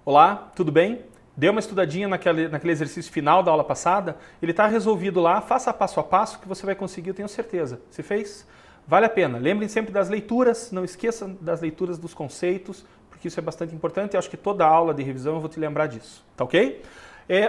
Olá, tudo bem? Deu uma estudadinha naquele exercício final da aula passada? Ele está resolvido lá, faça passo a passo que você vai conseguir, eu tenho certeza. Se fez? Vale a pena. Lembrem sempre das leituras, não esqueçam das leituras dos conceitos, porque isso é bastante importante e acho que toda aula de revisão eu vou te lembrar disso, tá ok?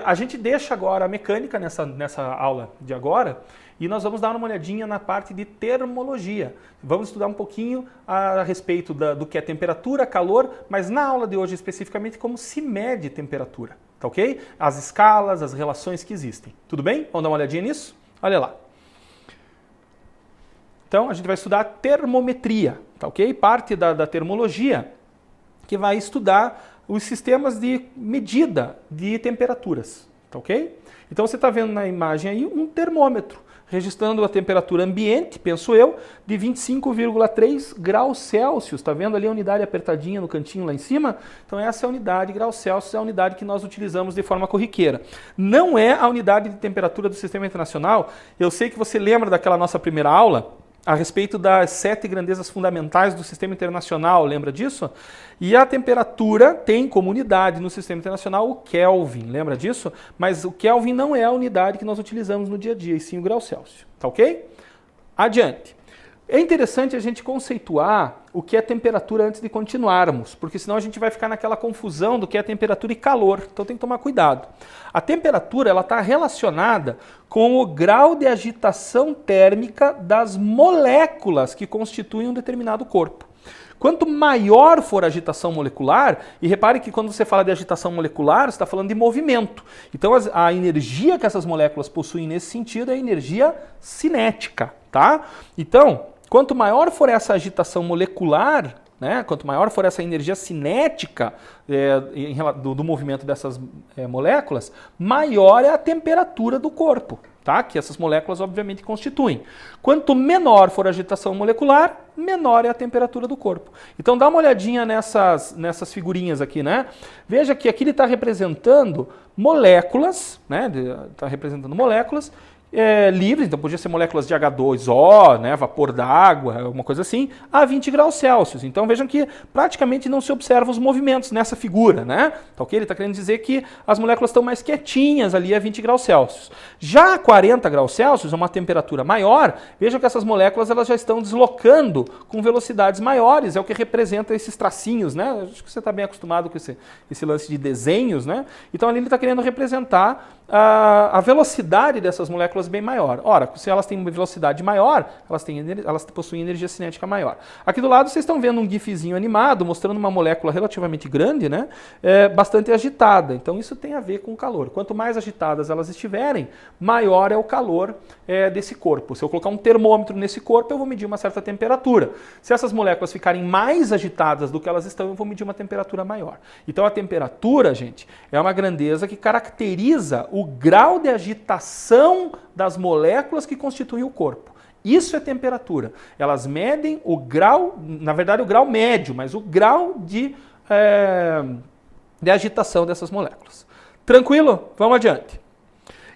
A gente deixa agora a mecânica nessa aula de agora e nós vamos dar uma olhadinha na parte de termologia. Vamos estudar um pouquinho a respeito do que é temperatura, calor, mas na aula de hoje especificamente como se mede temperatura, tá ok? As escalas, as relações que existem. Tudo bem? Vamos dar uma olhadinha nisso? Olha lá. Então a gente vai estudar termometria, tá ok? Parte da termologia que vai estudar os sistemas de medida de temperaturas, tá ok? Então você está vendo na imagem aí um termômetro, registrando a temperatura ambiente, penso eu, de 25,3 graus Celsius. Está vendo ali a unidade apertadinha no cantinho lá em cima? Então essa é a unidade graus Celsius, é a unidade que nós utilizamos de forma corriqueira. Não é a unidade de temperatura do Sistema Internacional. Eu sei que você lembra daquela nossa primeira aula, a respeito das 7 grandezas fundamentais do Sistema Internacional, lembra disso? E a temperatura tem como unidade no Sistema Internacional o Kelvin, lembra disso? Mas o Kelvin não é a unidade que nós utilizamos no dia a dia, e sim o grau Celsius, tá ok? Adiante. É interessante a gente conceituar o que é temperatura antes de continuarmos, porque senão a gente vai ficar naquela confusão do que é temperatura e calor, então tem que tomar cuidado. A temperatura ela está relacionada com o grau de agitação térmica das moléculas que constituem um determinado corpo. Quanto maior for a agitação molecular, e repare que quando você fala de agitação molecular, você está falando de movimento. Então a energia que essas moléculas possuem nesse sentido é a energia cinética, tá? Então, quanto maior for essa agitação molecular, né, quanto maior for essa energia cinética do movimento dessas moléculas, maior é a temperatura do corpo, tá? Que essas moléculas obviamente constituem. Quanto menor for a agitação molecular, menor é a temperatura do corpo. Então dá uma olhadinha nessas figurinhas aqui, né? Veja que aqui ele está representando moléculas, né? Está representando moléculas livres, então podia ser moléculas de H2O, né, vapor d'água, alguma coisa assim, a 20 graus Celsius. Então vejam que praticamente não se observa os movimentos nessa figura, né? Tá ok? Ele está querendo dizer que as moléculas estão mais quietinhas ali a 20 graus Celsius. Já a 40 graus Celsius, uma temperatura maior, vejam que essas moléculas elas já estão deslocando com velocidades maiores, é o que representa esses tracinhos, né? Acho que você está bem acostumado com esse lance de desenhos, né? Então ali ele está querendo representar a velocidade dessas moléculas bem maior. Ora, se elas têm uma velocidade maior, elas possuem energia cinética maior. Aqui do lado vocês estão vendo um gifzinho animado, mostrando uma molécula relativamente grande, né? Bastante agitada. Então isso tem a ver com o calor. Quanto mais agitadas elas estiverem, maior é o calor desse corpo. Se eu colocar um termômetro nesse corpo, eu vou medir uma certa temperatura. Se essas moléculas ficarem mais agitadas do que elas estão, eu vou medir uma temperatura maior. Então a temperatura, gente, é uma grandeza que caracteriza o grau de agitação das moléculas que constituem o corpo. Isso é temperatura. Elas medem o grau, na verdade o grau médio, mas o grau de agitação dessas moléculas. Tranquilo? Vamos adiante.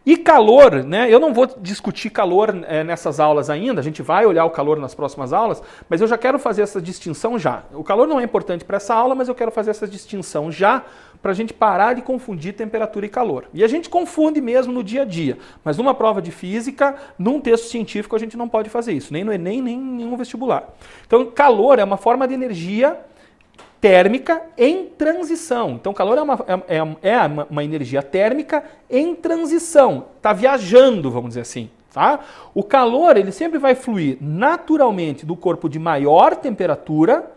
E calor, né? Eu não vou discutir calor nessas aulas ainda, a gente vai olhar o calor nas próximas aulas, mas eu já quero fazer essa distinção já. O calor não é importante para essa aula, mas eu quero fazer essa distinção já para a gente parar de confundir temperatura e calor. E a gente confunde mesmo no dia a dia, mas numa prova de física, num texto científico, a gente não pode fazer isso, nem no Enem, nem em nenhum vestibular. Então, calor é uma forma de energia térmica em transição. Então, calor é uma energia térmica em transição. Está viajando, vamos dizer assim. Tá? O calor ele sempre vai fluir naturalmente do corpo de maior temperatura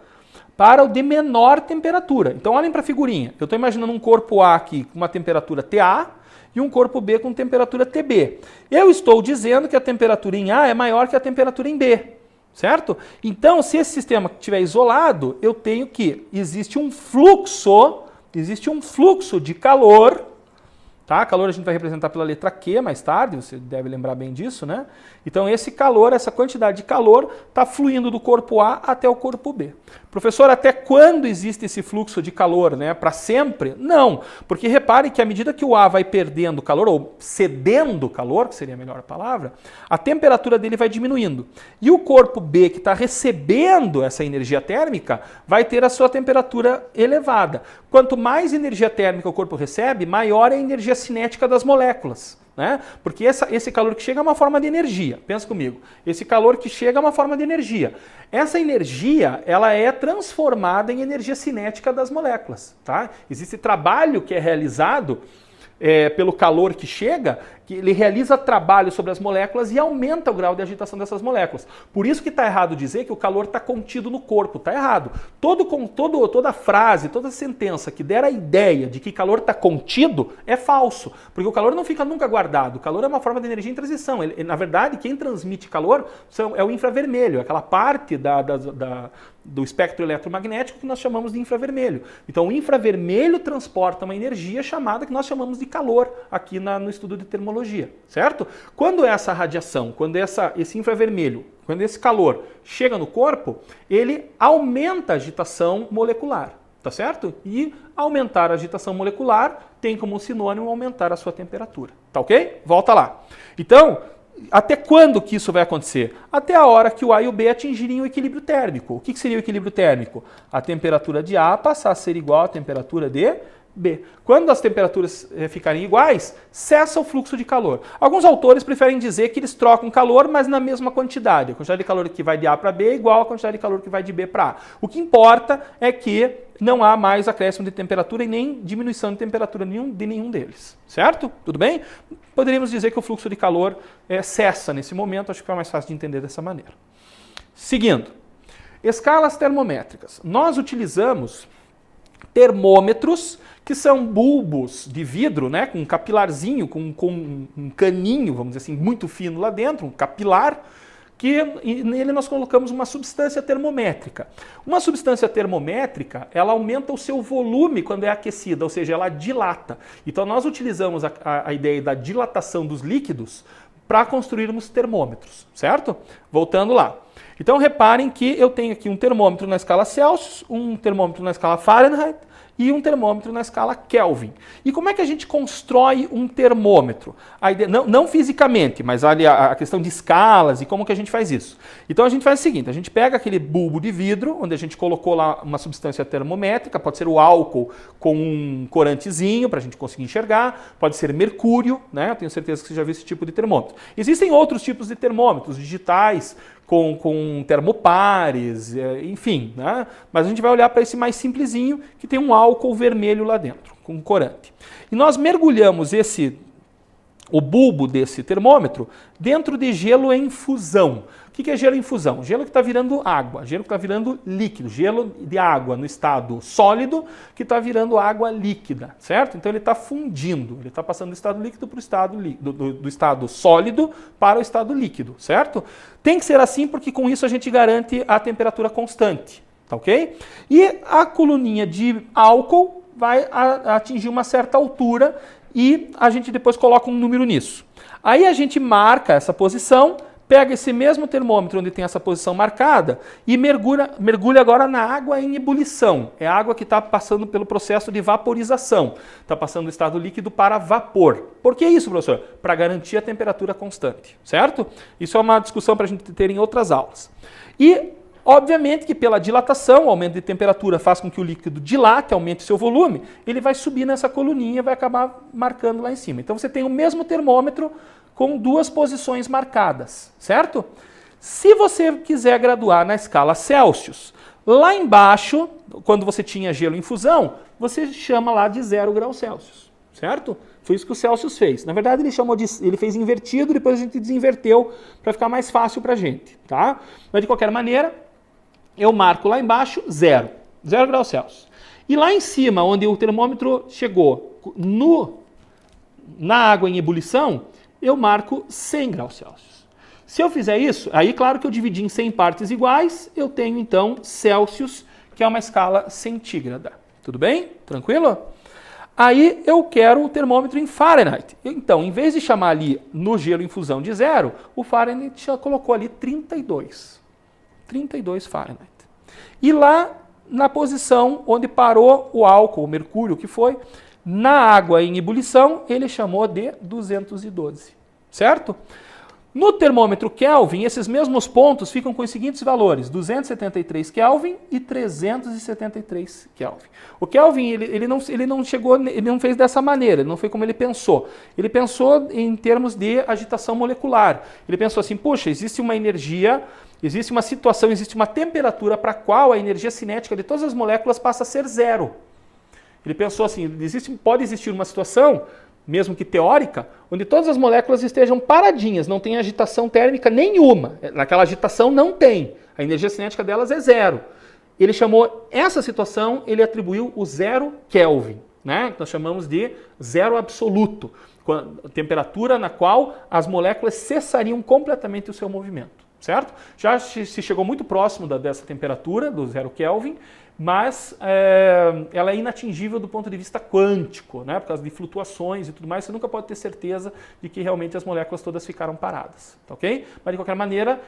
para o de menor temperatura. Então, olhem para a figurinha. Eu estou imaginando um corpo A aqui com uma temperatura TA e um corpo B com temperatura TB. Eu estou dizendo que a temperatura em A é maior que a temperatura em B. Certo? Então, se esse sistema estiver isolado, eu tenho que existe um fluxo de calor, tá? Calor a gente vai representar pela letra Q mais tarde, você deve lembrar bem disso, né? Então, esse calor, essa quantidade de calor está fluindo do corpo A até o corpo B. Professor, até quando existe esse fluxo de calor, né? Para sempre? Não, porque repare que à medida que o A vai perdendo calor, ou cedendo calor, que seria a melhor palavra, a temperatura dele vai diminuindo. E o corpo B, que está recebendo essa energia térmica, vai ter a sua temperatura elevada. Quanto mais energia térmica o corpo recebe, maior é a energia cinética das moléculas. Né? Porque esse calor que chega é uma forma de energia. Pensa comigo. Esse calor que chega é uma forma de energia. Essa energia, ela é transformada em energia cinética das moléculas. Tá? Existe trabalho que é realizado pelo calor que chega, que ele realiza trabalho sobre as moléculas e aumenta o grau de agitação dessas moléculas. Por isso que está errado dizer que o calor está contido no corpo. Está errado. Toda frase, toda sentença que der a ideia de que calor está contido é falso. Porque o calor não fica nunca guardado. O calor é uma forma de energia em transição. Na verdade, quem transmite calor é o infravermelho, aquela parte do espectro eletromagnético que nós chamamos de infravermelho. Então, o infravermelho transporta uma energia chamada que nós chamamos de calor aqui no estudo de termologia, certo? Quando essa radiação, quando esse infravermelho, quando esse calor chega no corpo, ele aumenta a agitação molecular, tá certo? E aumentar a agitação molecular tem como sinônimo aumentar a sua temperatura, tá ok? Volta lá. Então, até quando que isso vai acontecer? Até a hora que o A e o B atingirem o equilíbrio térmico. O que seria o equilíbrio térmico? A temperatura de A passar a ser igual à temperatura de B. Quando as temperaturas ficarem iguais, cessa o fluxo de calor. Alguns autores preferem dizer que eles trocam calor, mas na mesma quantidade. A quantidade de calor que vai de A para B é igual à quantidade de calor que vai de B para A. O que importa é que não há mais acréscimo de temperatura e nem diminuição de temperatura de nenhum deles. Certo? Tudo bem? Poderíamos dizer que o fluxo de calor cessa nesse momento. Acho que é mais fácil de entender dessa maneira. Seguindo. Escalas termométricas. Nós utilizamos termômetros que são bulbos de vidro, né, com um capilarzinho, com um caninho, vamos dizer assim, muito fino lá dentro, um capilar, e nele nós colocamos uma substância termométrica. Uma substância termométrica, ela aumenta o seu volume quando é aquecida, ou seja, ela dilata. Então nós utilizamos a ideia da dilatação dos líquidos para construirmos termômetros, certo? Voltando lá. Então reparem que eu tenho aqui um termômetro na escala Celsius, um termômetro na escala Fahrenheit e um termômetro na escala Kelvin. E como é que a gente constrói um termômetro? A ideia, não fisicamente, mas ali a questão de escalas e como que a gente faz isso. Então a gente faz o seguinte, a gente pega aquele bulbo de vidro, onde a gente colocou lá uma substância termométrica, pode ser o álcool com um corantezinho para a gente conseguir enxergar, pode ser mercúrio, né? Eu tenho certeza que você já viu esse tipo de termômetro. Existem outros tipos de termômetros digitais, com termopares, enfim, né? Mas a gente vai olhar para esse mais simplesinho, que tem um álcool vermelho lá dentro, com corante. E nós mergulhamos o bulbo desse termômetro dentro de gelo em fusão. O que é gelo em fusão? Gelo que está virando água, gelo que está virando líquido, gelo de água no estado sólido que está virando água líquida, certo? Então ele está fundindo, ele está passando do estado líquido para o estado do estado sólido para o estado líquido, certo? Tem que ser assim porque com isso a gente garante a temperatura constante, tá ok? E a coluninha de álcool vai atingir uma certa altura e a gente depois coloca um número nisso. Aí a gente marca essa posição, pega esse mesmo termômetro onde tem essa posição marcada e mergulha agora na água em ebulição. É a água que está passando pelo processo de vaporização. Está passando do estado líquido para vapor. Por que isso, professor? Para garantir a temperatura constante, certo? Isso é uma discussão para a gente ter em outras aulas. E obviamente que pela dilatação, o aumento de temperatura faz com que o líquido dilate, aumente seu volume, ele vai subir nessa coluninha e vai acabar marcando lá em cima. Então você tem o mesmo termômetro com duas posições marcadas, certo? Se você quiser graduar na escala Celsius, lá embaixo, quando você tinha gelo em fusão, você chama lá de 0 graus Celsius, certo? Foi isso que o Celsius fez. Na verdade, ele fez invertido, depois a gente desinverteu para ficar mais fácil para a gente, tá? Mas de qualquer maneira, eu marco lá embaixo 0 graus Celsius. E lá em cima, onde o termômetro chegou na água em ebulição, eu marco 100 graus Celsius. Se eu fizer isso, aí claro que eu dividi em 100 partes iguais, eu tenho então Celsius, que é uma escala centígrada. Tudo bem? Tranquilo? Aí eu quero o termômetro em Fahrenheit. Então, em vez de chamar ali no gelo em fusão de 0, o Fahrenheit já colocou ali 32. 32 Fahrenheit. E lá na posição onde parou o álcool, o mercúrio, que foi, na água em ebulição, ele chamou de 212, certo? No termômetro Kelvin, esses mesmos pontos ficam com os seguintes valores, 273 Kelvin e 373 Kelvin. O Kelvin, ele não fez dessa maneira, ele não foi como ele pensou. Ele pensou em termos de agitação molecular. Ele pensou assim, puxa, existe uma energia, existe uma situação, existe uma temperatura para a qual a energia cinética de todas as moléculas passa a ser zero. Ele pensou assim, pode existir uma situação, mesmo que teórica, onde todas as moléculas estejam paradinhas, não tem agitação térmica nenhuma. Naquela agitação não tem. A energia cinética delas é zero. Ele chamou essa situação, ele atribuiu o zero Kelvin, né? Nós chamamos de zero absoluto, a temperatura na qual as moléculas cessariam completamente o seu movimento, certo? Já se chegou muito próximo dessa temperatura, do zero Kelvin, mas ela é inatingível do ponto de vista quântico, né? Por causa de flutuações e tudo mais, você nunca pode ter certeza de que realmente as moléculas todas ficaram paradas, tá ok? Mas de qualquer maneira,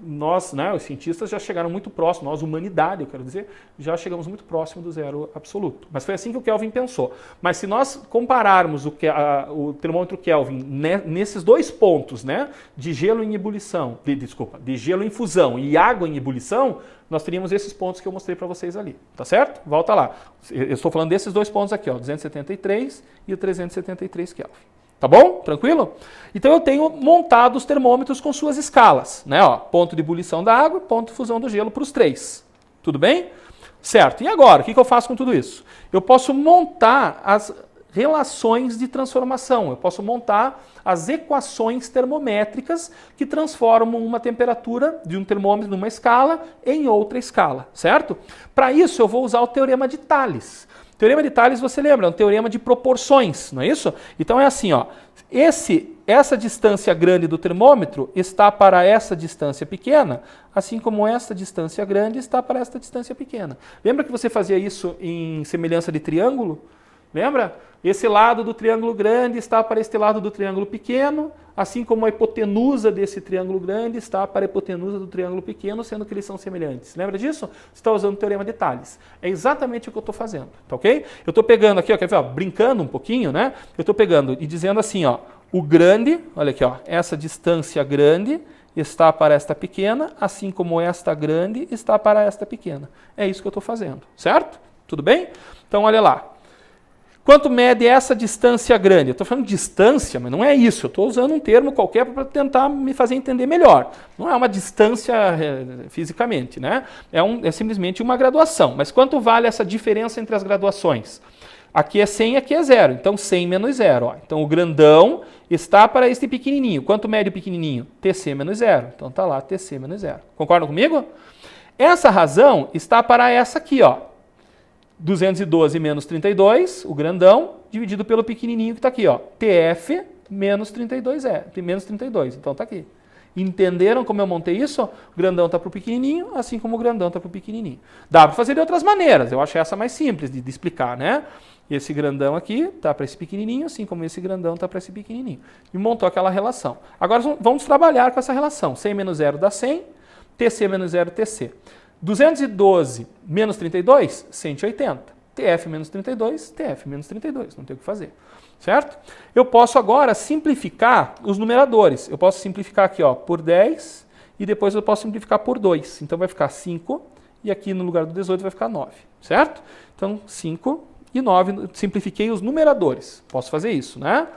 nós, né, os cientistas já chegaram muito próximo, nós, humanidade, eu quero dizer, já chegamos muito próximo do zero absoluto. Mas foi assim que o Kelvin pensou. Mas se nós compararmos o termômetro Kelvin nesses dois pontos, né, de gelo em ebulição, de gelo em fusão e água em ebulição, nós teríamos esses pontos que eu mostrei para vocês ali, tá certo? Volta lá. Eu estou falando desses dois pontos aqui, ó, 273 e o 373 Kelvin. Tá bom? Tranquilo? Então eu tenho montado os termômetros com suas escalas, né? Ó, ponto de ebulição da água, ponto de fusão do gelo para os três. Tudo bem? Certo. E agora, o que eu faço com tudo isso? Eu posso montar as relações de transformação. Eu posso montar as equações termométricas que transformam uma temperatura de um termômetro numa escala em outra escala, certo? Para isso eu vou usar o teorema de Thales. O teorema de Thales, você lembra, é um teorema de proporções, não é isso? Então é assim, ó, essa distância grande do termômetro está para essa distância pequena, assim como essa distância grande está para esta distância pequena. Lembra que você fazia isso em semelhança de triângulo? Lembra? Esse lado do triângulo grande está para este lado do triângulo pequeno, assim como a hipotenusa desse triângulo grande está para a hipotenusa do triângulo pequeno, sendo que eles são semelhantes. Lembra disso? Você está usando o teorema de Thales. É exatamente o que eu estou fazendo, tá ok? Eu estou pegando aqui, ó, quer ver, ó, brincando um pouquinho, né? Eu estou pegando e dizendo assim, ó, o grande, olha aqui, ó, essa distância grande está para esta pequena, assim como esta grande está para esta pequena. É isso que eu estou fazendo, certo? Tudo bem? Então, olha lá. Quanto mede essa distância grande? Eu estou falando de distância, mas não é isso. Eu estou usando um termo qualquer para tentar me fazer entender melhor. Não é uma distância fisicamente, né? É simplesmente uma graduação. Mas quanto vale essa diferença entre as graduações? Aqui é 100 e aqui é 0. Então 100 menos 0. Ó. Então o grandão está para este pequenininho. Quanto mede o pequenininho? TC menos 0. Então está lá TC menos 0. Concordam comigo? Essa razão está para essa aqui, ó. 212 menos 32, o grandão, dividido pelo pequenininho que está aqui, ó. TF menos 32 menos 32, então está aqui. Entenderam como eu montei isso? O grandão está para o pequenininho, assim como o grandão está para o pequenininho. Dá para fazer de outras maneiras, eu acho essa mais simples de explicar, né? Esse grandão aqui está para esse pequenininho, assim como esse grandão está para esse pequenininho. E montou aquela relação. Agora vamos trabalhar com essa relação. 100 menos 0 dá 100, TC menos 0, TC. 212 menos 32, 180. TF menos 32, TF menos 32. Não tem o que fazer. Certo? Eu posso agora simplificar os numeradores. Eu posso simplificar aqui, ó, por 10 e depois eu posso simplificar por 2. Então vai ficar 5 e aqui no lugar do 18 vai ficar 9. Certo? Então 5 e 9, simplifiquei os numeradores. Posso fazer isso, né?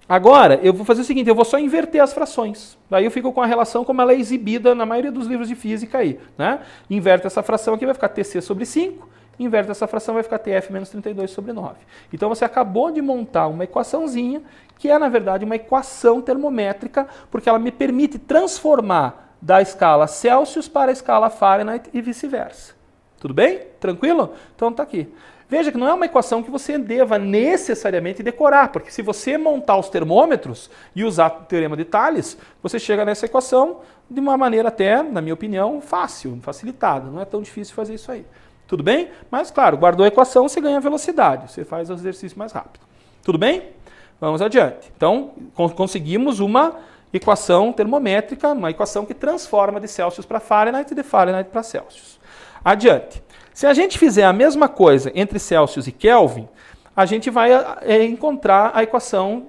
Agora, eu vou fazer o seguinte, eu vou só inverter as frações. Daí eu fico com a relação como ela é exibida na maioria dos livros de física aí, né? Inverte essa fração aqui, vai ficar TC sobre 5. Inverte essa fração, vai ficar TF menos 32 sobre 9. Então você acabou de montar uma equaçãozinha, que é, na verdade, uma equação termométrica, porque ela me permite transformar da escala Celsius para a escala Fahrenheit e vice-versa. Tudo bem? Tranquilo? Então tá aqui. Veja que não é uma equação que você deva necessariamente decorar, porque se você montar os termômetros e usar o teorema de Thales, você chega nessa equação de uma maneira até, na minha opinião, fácil, facilitada. Não é tão difícil fazer isso aí. Tudo bem? Mas, claro, guardou a equação, você ganha velocidade, você faz o exercício mais rápido. Tudo bem? Vamos adiante. Então, conseguimos uma equação termométrica, uma equação que transforma de Celsius para Fahrenheit e de Fahrenheit para Celsius. Adiante. Se a gente fizer a mesma coisa entre Celsius e Kelvin, a gente vai encontrar a equação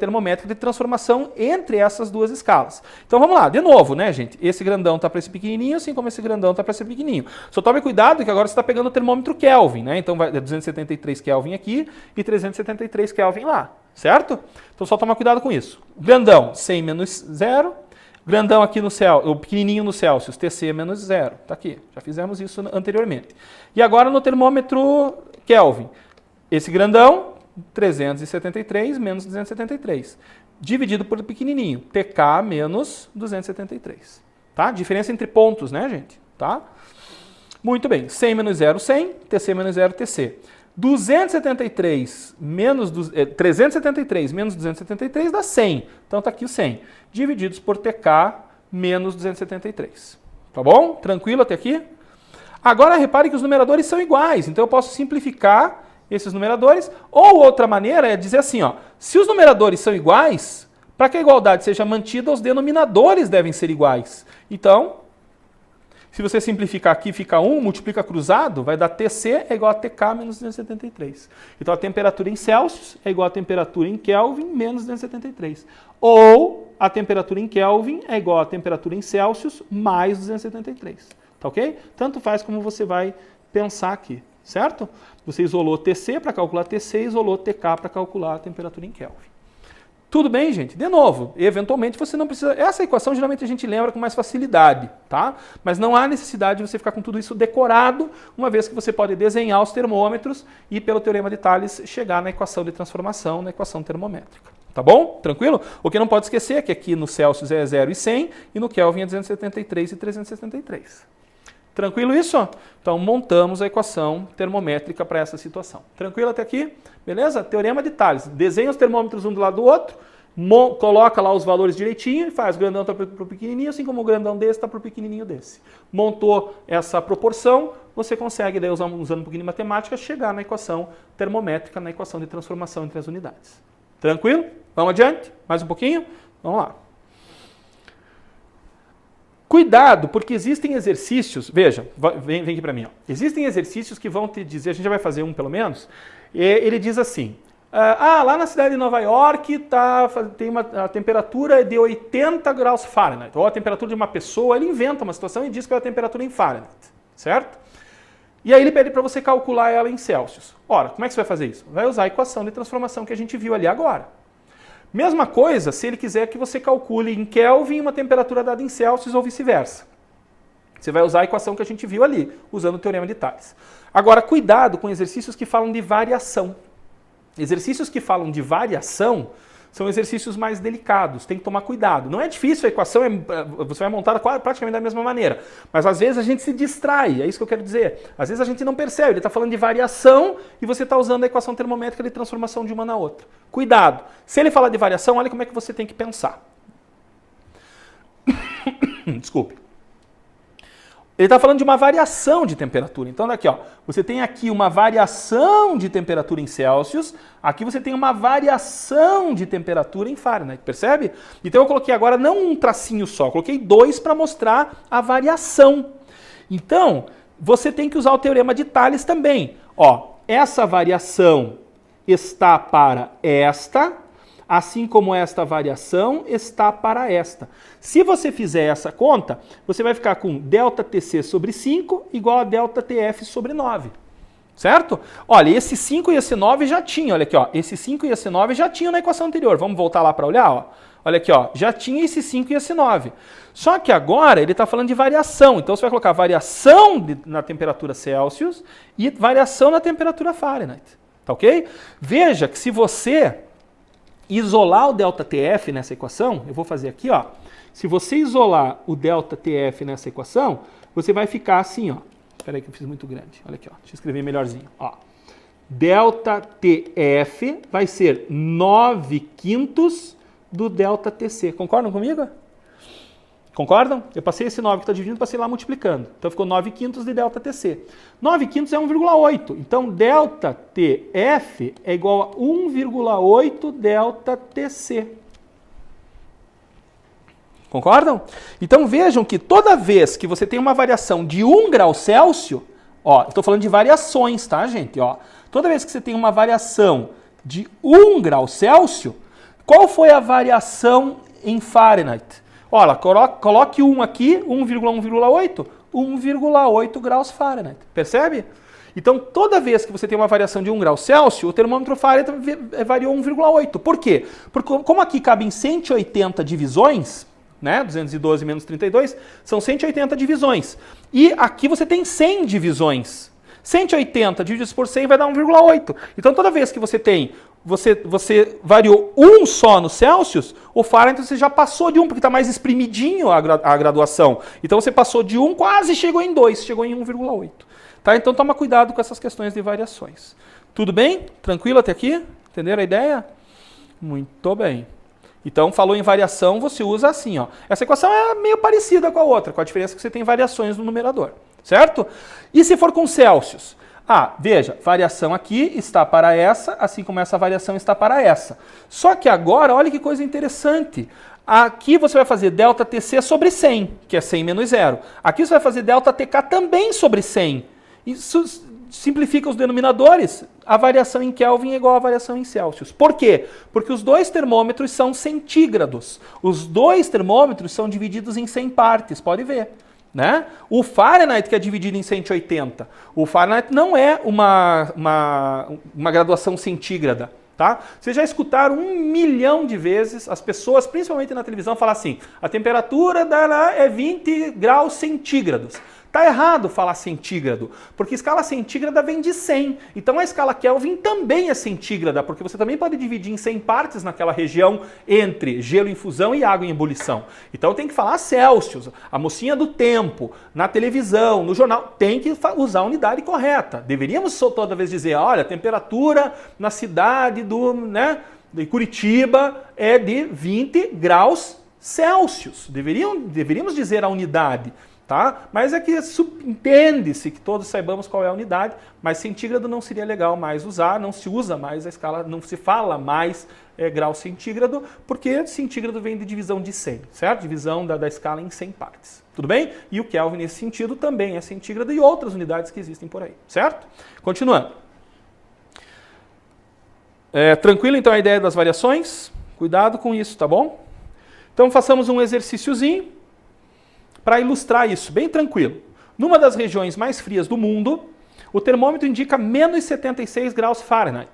termométrica de transformação entre essas duas escalas. Então vamos lá, de novo, né, gente? Esse grandão está para esse pequenininho, assim como esse grandão está para esse pequenininho. Só tome cuidado que agora você está pegando o termômetro Kelvin, né? Então vai 273 Kelvin aqui e 373 Kelvin lá, certo? Então só toma cuidado com isso. Grandão, 100 menos 0. Grandão aqui no Celsius, o pequenininho no Celsius, TC menos 0. Está aqui, já fizemos isso anteriormente. E agora no termômetro Kelvin. Esse grandão, 373 menos 273, dividido por pequenininho, TK menos 273. Tá? Diferença entre pontos, né, gente? Tá? Muito bem. 100 menos 0, 100. TC menos 0, TC. 373 menos 273 dá 100. Então tá aqui o 100. Divididos por TK menos 273. Tá bom? Tranquilo até aqui? Agora repare que os numeradores são iguais. Então eu posso simplificar esses numeradores, ou outra maneira é dizer assim, ó, se os numeradores são iguais, para que a igualdade seja mantida, os denominadores devem ser iguais. Então, se você simplificar aqui, fica 1, multiplica cruzado, vai dar TC é igual a TK menos 273. Então a temperatura em Celsius é igual a temperatura em Kelvin menos 273. Ou a temperatura em Kelvin é igual a temperatura em Celsius mais 273. Tá ok? Tanto faz como você vai pensar aqui. Certo? Você isolou TC para calcular TC, isolou TK para calcular a temperatura em Kelvin. Tudo bem, gente? De novo, eventualmente você não precisa... Essa equação geralmente a gente lembra com mais facilidade, tá? Mas não há necessidade de você ficar com tudo isso decorado, uma vez que você pode desenhar os termômetros e, pelo teorema de Thales, chegar na equação de transformação, na equação termométrica. Tá bom? Tranquilo? O que não pode esquecer é que aqui no Celsius é 0 e 100 e no Kelvin é 273 e 373. Tranquilo isso? Então, montamos a equação termométrica para essa situação. Tranquilo até aqui? Beleza? Teorema de Thales. Desenha os termômetros um do lado do outro, coloca lá os valores direitinho e faz o grandão está para o pequenininho, assim como o grandão desse está para o pequenininho desse. Montou essa proporção, você consegue, daí, usando um pouquinho de matemática, chegar na equação termométrica, na equação de transformação entre as unidades. Tranquilo? Vamos adiante? Mais um pouquinho? Vamos lá. Cuidado, porque existem exercícios, veja, vem aqui para mim, ó. Existem exercícios que vão te dizer, a gente já vai fazer um pelo menos, ele diz assim, lá na cidade de Nova York tem a temperatura de 80 graus Fahrenheit, ou a temperatura de uma pessoa, ele inventa uma situação e diz que é a temperatura em Fahrenheit, certo? E aí ele pede para você calcular ela em Celsius. Ora, como é que você vai fazer isso? Vai usar a equação de transformação que a gente viu ali agora. Mesma coisa se ele quiser que você calcule em Kelvin uma temperatura dada em Celsius ou vice-versa. Você vai usar a equação que a gente viu ali, usando o teorema de Thales. Agora, cuidado com exercícios que falam de variação. Exercícios que falam de variação são exercícios mais delicados, tem que tomar cuidado. Não é difícil, a equação você vai montar praticamente da mesma maneira, mas às vezes a gente se distrai, é isso que eu quero dizer. Às vezes a gente não percebe, ele está falando de variação e você está usando a equação termométrica de transformação de uma na outra. Cuidado, se ele falar de variação, olha como é que você tem que pensar. Desculpe. Ele está falando de uma variação de temperatura. Então, daqui, ó, você tem aqui uma variação de temperatura em Celsius, aqui você tem uma variação de temperatura em Fahrenheit, percebe? Então, eu coloquei agora não um tracinho só, eu coloquei 2 para mostrar a variação. Então, você tem que usar o teorema de Thales também. Ó, essa variação está para esta, assim como esta variação está para esta. Se você fizer essa conta, você vai ficar com ΔTc sobre 5 igual a ΔTF sobre 9. Certo? Olha, esse 5 e esse 9 já tinham, olha aqui, ó, esse 5 e esse 9 já tinham na equação anterior. Vamos voltar lá para olhar, ó. Olha aqui, ó, já tinha esse 5 e esse 9. Só que agora ele está falando de variação. Então você vai colocar variação na temperatura Celsius e variação na temperatura Fahrenheit. Tá ok? Veja que se você isolar o ΔTF nessa equação, eu vou fazer aqui, ó. Se você isolar o ΔTF nessa equação, você vai ficar assim, ó. Espera aí que eu fiz muito grande. Olha aqui, ó. Deixa eu escrever melhorzinho, ó. ΔTF vai ser 9/5 do ΔTc. Concordam comigo? Concordam? Eu passei esse 9 que está dividindo, passei lá multiplicando. Então ficou 9/5 de ΔTc. 9/5 é 1,8. Então ΔTF é igual a 1,8 ΔTc. Concordam? Então vejam que toda vez que você tem uma variação de 1 grau Celsius, ó, estou falando de variações, tá, gente? Ó, toda vez que você tem uma variação de 1 grau Celsius, qual foi a variação em Fahrenheit? Olha, coloque 1 aqui, 1,1,8, 1,8 graus Fahrenheit. Percebe? Então, toda vez que você tem uma variação de 1 grau Celsius, o termômetro Fahrenheit variou 1,8. Por quê? Porque como aqui cabem 180 divisões, né, 212 menos 32, são 180 divisões. E aqui você tem 100 divisões. 180 divididos por 100 vai dar 1,8. Então, toda vez que você tem, você variou 1 só no Celsius, o Fahrenheit você já passou de 1, porque está mais espremidinho a graduação. Então, você passou de 1, quase chegou em 2, chegou em 1,8. Tá? Então, toma cuidado com essas questões de variações. Tudo bem? Tranquilo até aqui? Entenderam a ideia? Muito bem. Então, falou em variação, você usa assim, ó. Essa equação é meio parecida com a outra, com a diferença que você tem variações no numerador, certo? E se for com Celsius? Ah, veja, variação aqui está para essa, assim como essa variação está para essa. Só que agora, olha que coisa interessante. Aqui você vai fazer ΔTc sobre 100, que é 100 menos 0. Aqui você vai fazer ΔTk também sobre 100. Isso simplifica os denominadores. A variação em Kelvin é igual à variação em Celsius. Por quê? Porque os dois termômetros são centígrados. Os dois termômetros são divididos em 100 partes, pode ver. Né? O Fahrenheit que é dividido em 180. O Fahrenheit não é uma graduação centígrada. Tá? Vocês já escutaram 1 milhão de vezes as pessoas, principalmente na televisão, falar assim, a temperatura dela é 20 graus centígrados. Tá errado falar centígrado, porque escala centígrada vem de 100. Então a escala Kelvin também é centígrada, porque você também pode dividir em 100 partes naquela região entre gelo em fusão e água em ebulição. Então tem que falar Celsius, a mocinha do tempo, na televisão, no jornal, tem que usar a unidade correta. Deveríamos só toda vez dizer, olha, a temperatura na cidade de Curitiba é de 20 graus Celsius. Deveríamos dizer a unidade. Tá? Mas é que entende-se que todos saibamos qual é a unidade, mas centígrado não seria legal mais usar, não se usa mais a escala, não se fala mais grau centígrado, porque centígrado vem de divisão de 100, certo? Divisão da escala em 100 partes, tudo bem? E o Kelvin nesse sentido também é centígrado e outras unidades que existem por aí, certo? Continuando. Tranquilo então a ideia das variações? Cuidado com isso, tá bom? Então façamos um exercíciozinho para ilustrar isso, bem tranquilo. Numa das regiões mais frias do mundo, o termômetro indica menos 76 graus Fahrenheit.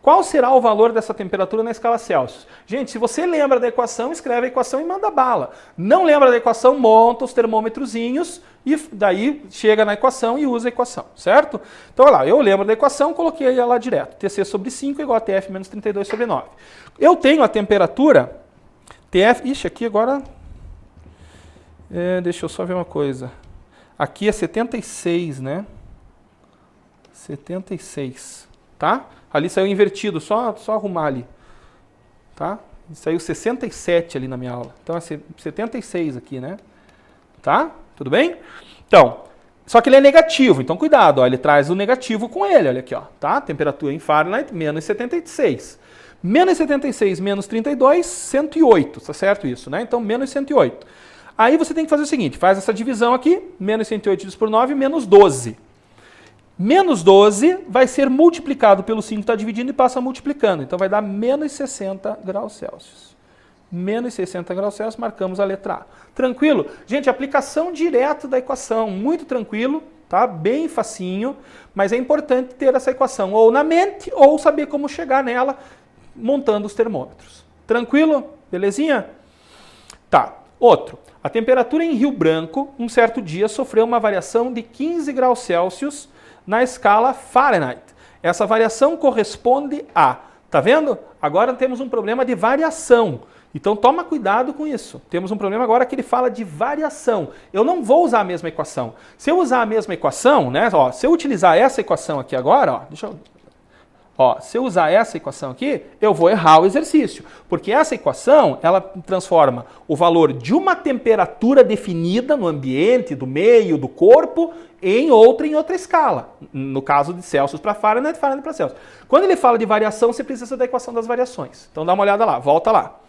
Qual será o valor dessa temperatura na escala Celsius? Gente, se você lembra da equação, escreve a equação e manda bala. Não lembra da equação, monta os termômetrozinhos e daí chega na equação e usa a equação, certo? Então, olha lá, eu lembro da equação, coloquei ela lá direto. Tc sobre 5 igual a Tf menos 32 sobre 9. Eu tenho a temperatura, Tf... Ixi, aqui agora... deixa eu só ver uma coisa. Aqui é 76, né? 76, tá? Ali saiu invertido, só arrumar ali. Tá? Saiu 67 ali na minha aula. Então é 76 aqui, né? Tá? Tudo bem? Então, só que ele é negativo, então cuidado, ó, ele traz o negativo com ele, olha aqui, ó, tá? Temperatura em Fahrenheit, menos 76. Menos 76 menos 32, 108, tá certo isso, né? Então, menos 108. Aí você tem que fazer o seguinte, faz essa divisão aqui, menos 108 dividido por 9, menos 12. Menos 12 vai ser multiplicado pelo 5 que está dividindo e passa multiplicando. Então vai dar menos 60 graus Celsius. Menos 60 graus Celsius, marcamos a letra A. Tranquilo? Gente, aplicação direta da equação, muito tranquilo, tá? Bem facinho, mas é importante ter essa equação ou na mente ou saber como chegar nela montando os termômetros. Tranquilo? Belezinha? Tá. Outro. A temperatura em Rio Branco, um certo dia, sofreu uma variação de 15 graus Celsius na escala Fahrenheit. Essa variação corresponde a... Tá vendo? Agora temos um problema de variação. Então toma cuidado com isso. Temos um problema agora que ele fala de variação. Eu não vou usar a mesma equação. Se eu usar a mesma equação, né? Ó, se eu utilizar essa equação aqui agora, ó, deixa eu... Ó, se eu usar essa equação aqui, eu vou errar o exercício, porque essa equação, ela transforma o valor de uma temperatura definida no ambiente, do meio, do corpo, em outra escala. No caso de Celsius para Fahrenheit, Fahrenheit para Celsius. Quando ele fala de variação, você precisa da equação das variações. Então dá uma olhada lá, volta lá.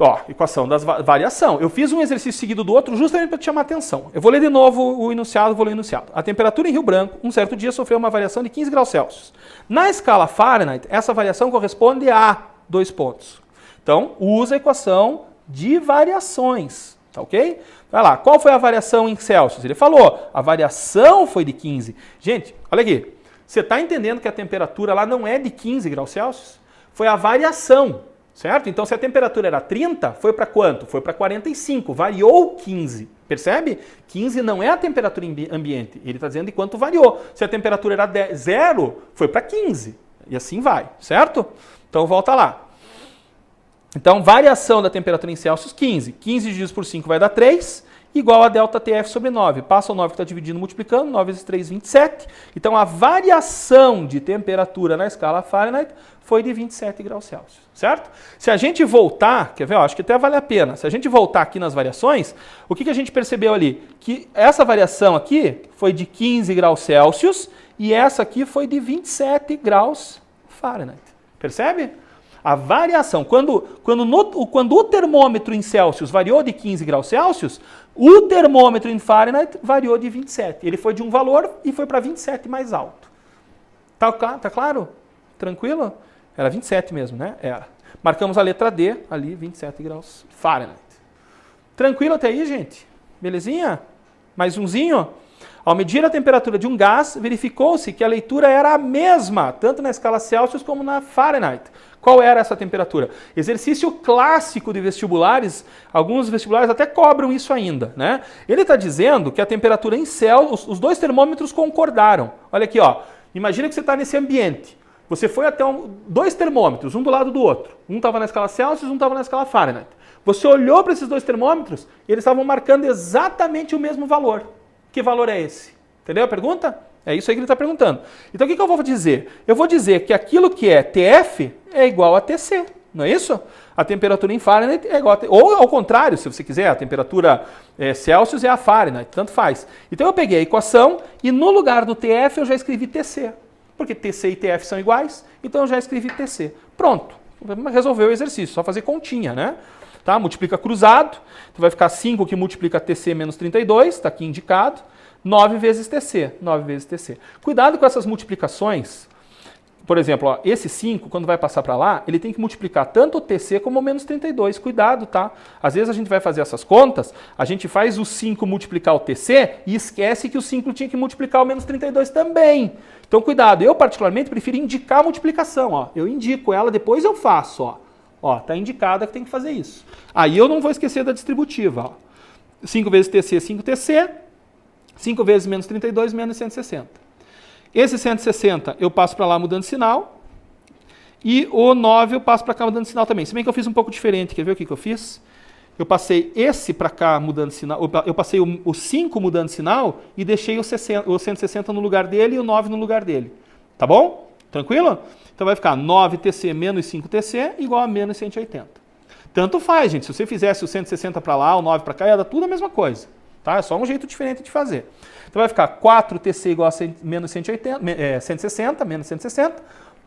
Ó, equação das variação. Eu fiz um exercício seguido do outro justamente para te chamar a atenção. Eu vou ler de novo o enunciado, vou ler o enunciado. A temperatura em Rio Branco, um certo dia, sofreu uma variação de 15 graus Celsius. Na escala Fahrenheit, essa variação corresponde a 2 pontos. Então, usa a equação de variações, tá ok? Vai lá, qual foi a variação em Celsius? Ele falou, a variação foi de 15. Gente, olha aqui, você está entendendo que a temperatura lá não é de 15 graus Celsius? Foi a variação. Certo? Então, se a temperatura era 30, foi para quanto? Foi para 45, variou 15. Percebe? 15 não é a temperatura ambiente, ele está dizendo de quanto variou. Se a temperatura era 0, foi para 15. E assim vai, certo? Então, volta lá. Então, variação da temperatura em Celsius, 15. 15 divididos por 5 vai dar 3, igual a ΔTF sobre 9. Passa o 9 que está dividindo, multiplicando, 9 vezes 3, 27. Então, a variação de temperatura na escala Fahrenheit foi de 27 graus Celsius, certo? Se a gente voltar, quer ver, acho que até vale a pena, se a gente voltar aqui nas variações, o que a gente percebeu ali? Que essa variação aqui foi de 15 graus Celsius e essa aqui foi de 27 graus Fahrenheit. Percebe? A variação, quando o termômetro em Celsius variou de 15 graus Celsius, o termômetro em Fahrenheit variou de 27. Ele foi de um valor e foi para 27 mais alto. Tá claro? Tranquilo? Era 27 mesmo, né? Era. Marcamos a letra D, ali 27 graus Fahrenheit. Tranquilo até aí, gente? Belezinha? Mais umzinho? Ao medir a temperatura de um gás, verificou-se que a leitura era a mesma, tanto na escala Celsius como na Fahrenheit. Qual era essa temperatura? Exercício clássico de vestibulares, alguns vestibulares até cobram isso ainda, né? Ele está dizendo que a temperatura em Celsius, os dois termômetros concordaram. Olha aqui, ó. Imagina que você está nesse ambiente. Você foi até dois termômetros, um do lado do outro. Um estava na escala Celsius, um estava na escala Fahrenheit. Você olhou para esses dois termômetros e eles estavam marcando exatamente o mesmo valor. Que valor é esse? Entendeu a pergunta? É isso aí que ele está perguntando. Então o que eu vou dizer? Eu vou dizer que aquilo que é TF é igual a TC, não é isso? A temperatura em Fahrenheit é igual a TC. Ou ao contrário, se você quiser, a temperatura Celsius é a Fahrenheit, tanto faz. Então eu peguei a equação e no lugar do TF eu já escrevi TC. Porque TC e TF são iguais, então eu já escrevi TC. Pronto, resolveu o exercício, só fazer continha, né? Tá? Multiplica cruzado, então vai ficar 5 que multiplica TC menos 32, está aqui indicado, 9 vezes TC, 9 vezes TC. Cuidado com essas multiplicações. Por exemplo, ó, esse 5, quando vai passar para lá, ele tem que multiplicar tanto o TC como o menos 32. Cuidado, tá? Às vezes a gente vai fazer essas contas, a gente faz o 5 multiplicar o TC e esquece que o 5 tinha que multiplicar o menos 32 também. Então, cuidado. Eu, particularmente, prefiro indicar a multiplicação. Ó. Eu indico ela, depois eu faço. Ó. Ó, tá indicada que tem que fazer isso. Aí eu não vou esquecer da distributiva. Ó. 5 vezes TC, 5TC. 5 vezes menos 32, menos 160. Esse 160 eu passo para lá mudando sinal. E o 9 eu passo para cá mudando sinal também. Se bem que eu fiz um pouco diferente. Quer ver o que eu fiz? Eu passei esse para cá mudando sinal. Eu passei o 5 mudando sinal e deixei o 160 no lugar dele e o 9 no lugar dele. Tá bom? Tranquilo? Então vai ficar 9TC menos 5TC igual a menos 180. Tanto faz, gente. Se você fizesse o 160 para lá, o 9 para cá, ia dar tudo a mesma coisa. Tá? É só um jeito diferente de fazer. Então vai ficar 4TC igual a menos 160, menos 160.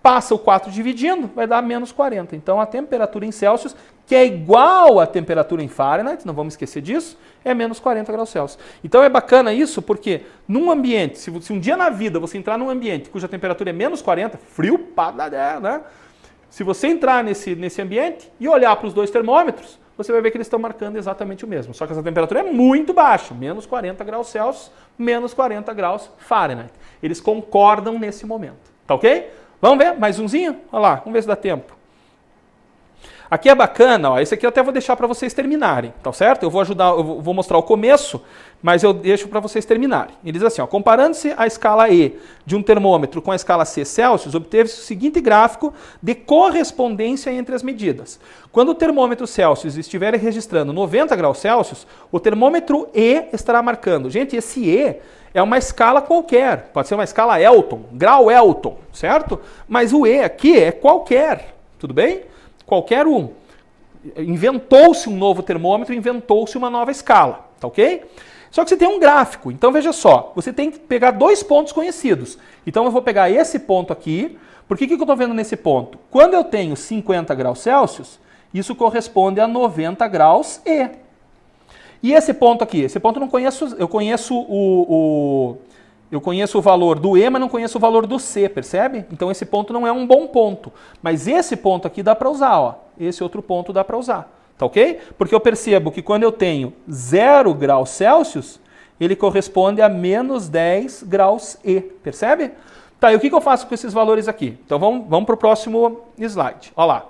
Passa o 4 dividindo, vai dar menos 40. Então a temperatura em Celsius, que é igual à temperatura em Fahrenheit, não vamos esquecer disso, é menos 40 graus Celsius. Então é bacana isso porque num ambiente, se um dia na vida você entrar num ambiente cuja temperatura é menos 40, frio para né? Se você entrar nesse ambiente e olhar para os dois termômetros, você vai ver que eles estão marcando exatamente o mesmo. Só que essa temperatura é muito baixa, menos 40 graus Celsius, menos 40 graus Fahrenheit. Eles concordam nesse momento, tá ok? Vamos ver? Mais umzinho? Olha lá, vamos ver se dá tempo. Aqui é bacana, ó, esse aqui eu até vou deixar para vocês terminarem, tá certo? Eu vou mostrar o começo, mas eu deixo para vocês terminarem. Ele diz assim, ó, comparando-se a escala E de um termômetro com a escala C Celsius, obteve-se o seguinte gráfico de correspondência entre as medidas. Quando o termômetro Celsius estiver registrando 90 graus Celsius, o termômetro E estará marcando. Gente, esse E é uma escala qualquer, pode ser uma escala Elton, grau Elton, certo? Mas o E aqui é qualquer, tudo bem? Qualquer um. Inventou-se um novo termômetro, inventou-se uma nova escala, tá ok? Só que você tem um gráfico, então veja só, você tem que pegar dois pontos conhecidos. Então eu vou pegar esse ponto aqui, por que eu estou vendo nesse ponto? Quando eu tenho 50 graus Celsius, Isso corresponde a 90 graus E. E esse ponto aqui? Esse ponto eu não conheço, eu conheço o valor do E, mas não conheço o valor do C, percebe? Então esse ponto não é um bom ponto. Mas esse ponto aqui dá para usar, ó. Esse outro ponto dá para usar, tá ok? Porque eu percebo que quando eu tenho 0 graus Celsius, ele corresponde a menos 10 graus E, percebe? Tá, e o que eu faço com esses valores aqui? Então vamos para o próximo slide. Olha lá.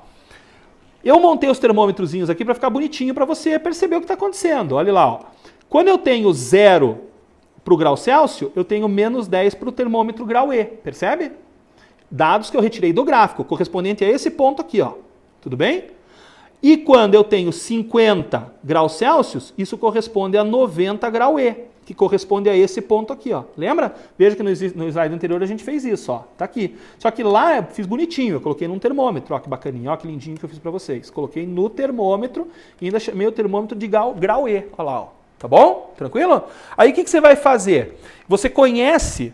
Eu montei os termômetrozinhos aqui para ficar bonitinho para você perceber o que está acontecendo. Olha lá, ó. Quando eu tenho 0 para o grau Celsius, eu tenho menos 10 para o termômetro grau E, percebe? Dados que eu retirei do gráfico, correspondente a esse ponto aqui, ó. Tudo bem? E quando eu tenho 50 graus Celsius, isso corresponde a 90 grau E, que corresponde a esse ponto aqui, ó. Lembra? Veja que no slide anterior a gente fez isso, ó. Tá aqui. Só que lá eu fiz bonitinho, eu coloquei num termômetro, ó, que bacaninho, ó, que lindinho que eu fiz para vocês. Coloquei no termômetro e ainda chamei o termômetro de grau E, ó lá, ó. Tá bom? Tranquilo? Aí o que você vai fazer? Você conhece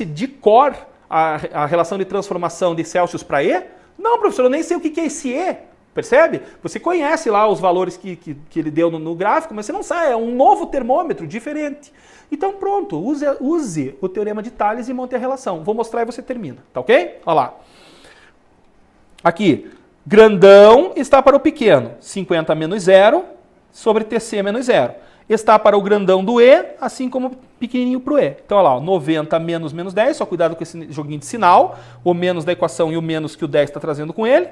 de cor a relação de transformação de Celsius para E? Não, professor, eu nem sei o que é esse E. Percebe? Você conhece lá os valores que ele deu no gráfico, mas você não sabe, é um novo termômetro diferente. Então pronto, use o teorema de Thales e monte a relação. Vou mostrar e você termina, tá ok? Olha lá. Aqui, grandão está para o pequeno, 50 menos 0 sobre TC menos 0. Está para o grandão do E, assim como pequenininho para o E. Então, olha lá, 90 menos menos 10, só cuidado com esse joguinho de sinal, o menos da equação e o menos que o 10 está trazendo com ele,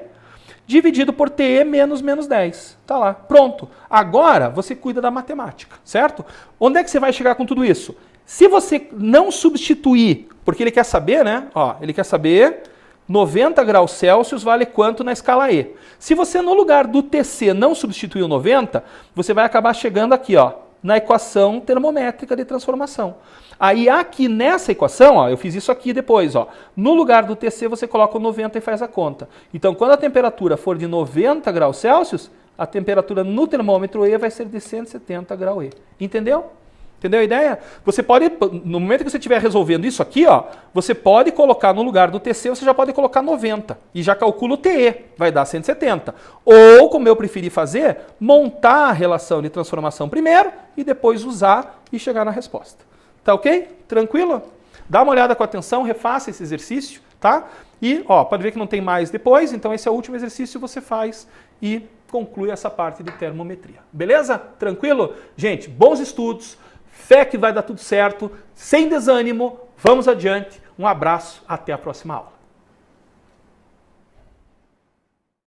dividido por TE menos menos 10. Tá lá, pronto. Agora, você cuida da matemática, certo? Onde é que você vai chegar com tudo isso? Se você não substituir, porque ele quer saber, né? Ó, ele quer saber 90 graus Celsius vale quanto na escala E. Se você, no lugar do TC, não substituir o 90, você vai acabar chegando aqui, ó, na equação termométrica de transformação. Aí aqui nessa equação, ó, eu fiz isso aqui depois, ó, no lugar do TC você coloca o 90 e faz a conta. Então quando a temperatura for de 90 graus Celsius, a temperatura no termômetro E vai ser de 170 graus E. Entendeu? Entendeu a ideia? Você pode, no momento que você estiver resolvendo isso aqui, ó, você pode colocar no lugar do TC, você já pode colocar 90 e já calcula o TE, vai dar 170. Ou, como eu preferi fazer, montar a relação de transformação primeiro e depois usar e chegar na resposta. Tá ok? Tranquilo? Dá uma olhada com atenção, refaça esse exercício, tá? E, ó, pode ver que não tem mais depois, então esse é o último exercício, você faz e conclui essa parte de termometria. Beleza? Tranquilo? Gente, bons estudos. Fé que vai dar tudo certo, sem desânimo, vamos adiante. Um abraço, até a próxima aula.